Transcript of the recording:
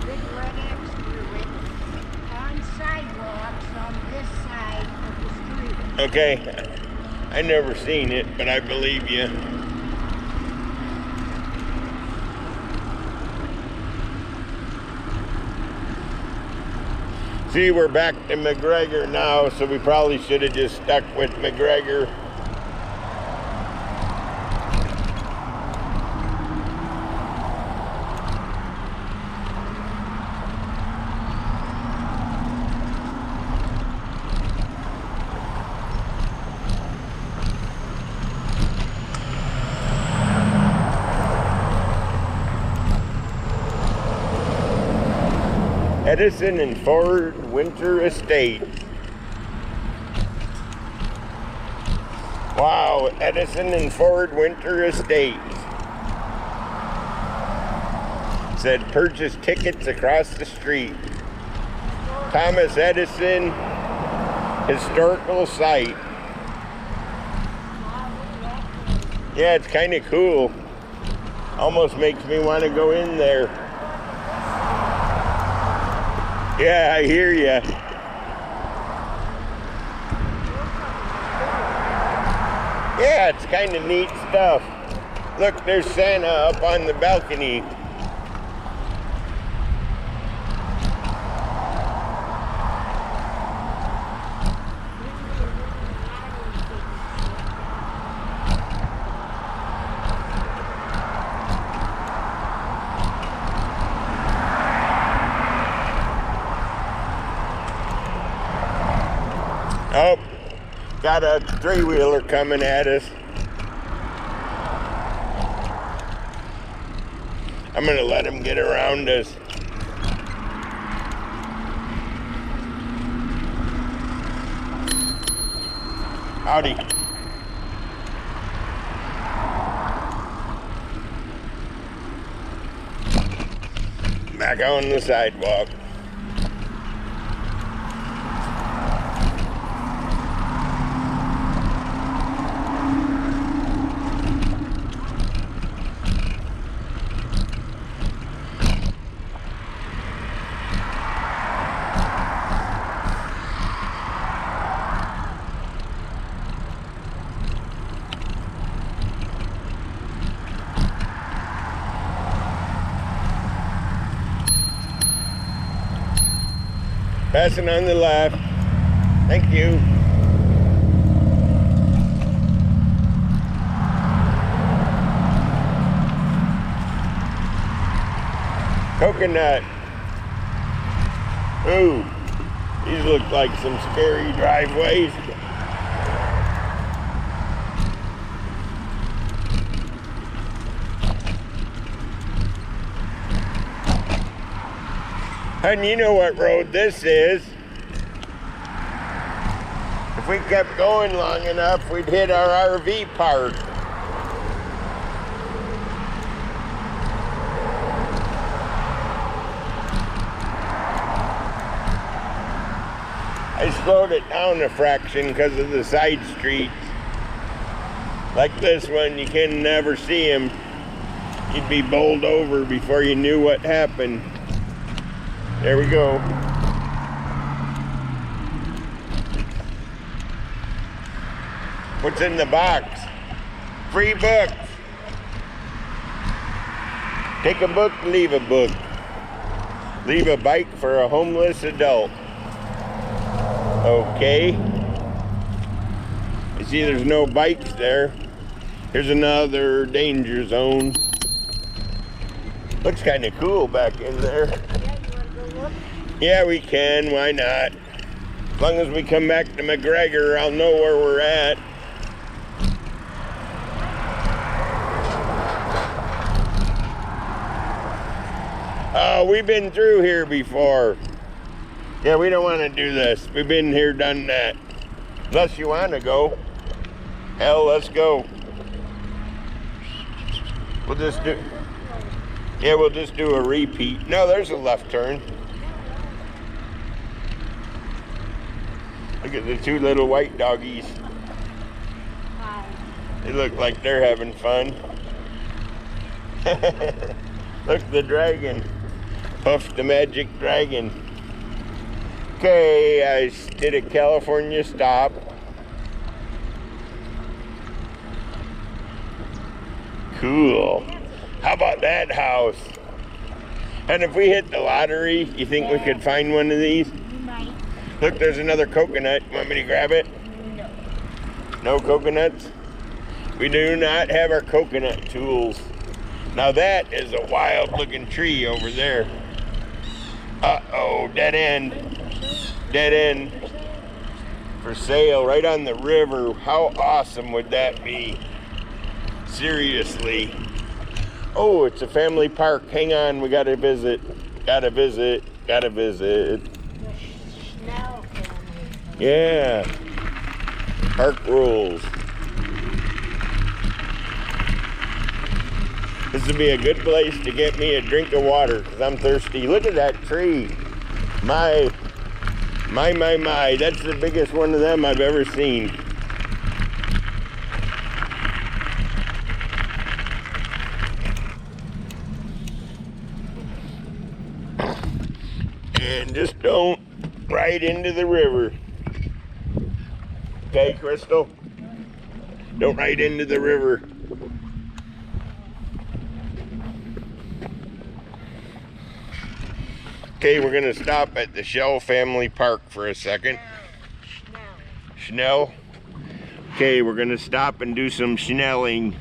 big red X through it on sidewalks on this side of the street. Okay. I never seen it, but I believe you. See, we're back to McGregor now, so we probably should have just stuck with McGregor. Edison and Ford Winter Estate. Wow, Edison and Ford Winter Estate. Said purchase tickets across the street. Thomas Edison Historical Site. Yeah, it's kind of cool. Almost makes me want to go in there. Yeah, I hear ya. Yeah, it's kind of neat stuff. Look, there's Santa up on the balcony. Oh, got a three-wheeler coming at us. I'm gonna let him get around us. Howdy. Back on the sidewalk. Passing on the left. Thank you. Coconut. Ooh, these look like some scary driveways. And you know what road this is. If we kept going long enough, we'd hit our RV park. I slowed it down a fraction because of the side streets. Like this one, you can never see him. You'd be bowled over before you knew what happened. There we go. What's in the box? Free books. Take a book, leave a book. Leave a bike for a homeless adult. Okay. You see there's no bikes there. Here's another danger zone. Looks kind of cool back in there. Yeah, we can. Why not? As long as we come back to McGregor, I'll know where we're at. Oh, we've been through here before. Yeah, we don't want to do this. We've been here, done that. Unless you want to go. Hell, let's go. We'll just do... Yeah, we'll just do a repeat. No, there's a left turn. Look at the two little white doggies. They look like they're having fun. Look, the dragon. Puff the Magic Dragon. Okay, I did a California stop. Cool. How about that house? And if we hit the lottery, you think we could find one of these? You might. Look, there's another coconut. You want me to grab it? No. No coconuts? We do not have our coconut tools. Now that is a wild looking tree over there. Uh-oh, dead end. Dead end. For sale, right on the river. How awesome would that be? Seriously. Oh, it's a family park. Hang on, we gotta visit. Gotta visit. Gotta visit. The Schnell family. Yeah. Park rules. This would be a good place to get me a drink of water because I'm thirsty. Look at that tree. My. That's the biggest one of them I've ever seen. And just don't ride into the river. Okay, Crystal? Don't ride into the river. Okay, we're gonna stop at the Shell Family Park for a second. Schnell? Okay, we're gonna stop and do some schnelling.